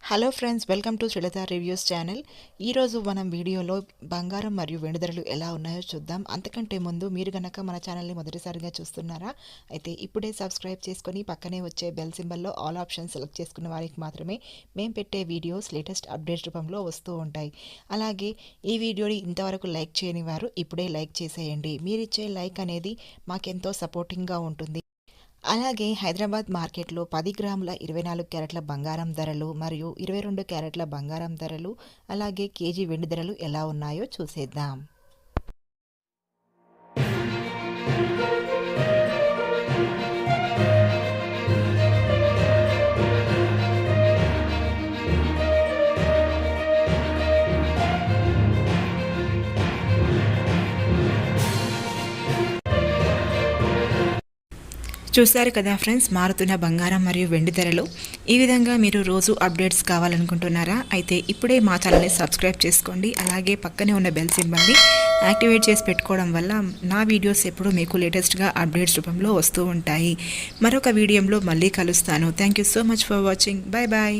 Hello friends, welcome to Srilatha reviews channel. ఈరోజు మనం వీడియోలో బంగారం మరియు వెండి ధరలు ఎలా ఉన్నాయో చూద్దాం. అంతకంటే ముందు మీరు గనక మన ఛానల్ని మొదటిసారిగా చూస్తున్నారా అయితే ఇప్పుడే సబ్స్క్రైబ్ చేసుకొని పక్కనే వచ్చే బెల్ సింబల్లో ఆల్ ఆప్షన్ సెలెక్ట్ చేసుకున్న వారికి మాత్రమే మేము పెట్టే వీడియోస్ లేటెస్ట్ అప్డేట్ రూపంలో వస్తూ ఉంటాయి. అలాగే ఈ వీడియోని ఇంతవరకు లైక్ చేయని వారు ఇప్పుడే లైక్ చేసేయండి. మీరిచ్చే లైక్ అనేది మాకెంతో సపోర్టింగ్గా ఉంటుంది. అలాగే హైదరాబాద్ మార్కెట్లో 10 గ్రాముల 24 క్యారెట్ల బంగారం ధరలు మరియు 22 క్యారెట్ల బంగారం ధరలు, అలాగే కేజీ వెండి ధరలు ఎలా ఉన్నాయో చూసేద్దాం. చూశారు కదా ఫ్రెండ్స్, మారుతున్న బంగారం మరియు వెండి ధరలు. ఈ విధంగా మీరు రోజు అప్డేట్స్ కావాలనుకుంటున్నారా అయితే ఇప్పుడే మా ఛానల్ని సబ్స్క్రైబ్ చేసుకోండి. అలాగే పక్కనే ఉన్న బెల్ సింబల్ని యాక్టివేట్ చేసి పెట్టుకోవడం వల్ల నా వీడియోస్ ఎప్పుడు మీకు లేటెస్ట్గా అప్డేట్స్ రూపంలో వస్తూ ఉంటాయి. మరొక వీడియోలో మళ్ళీ కలుస్తాను. Thank you so much for watching. Bye bye.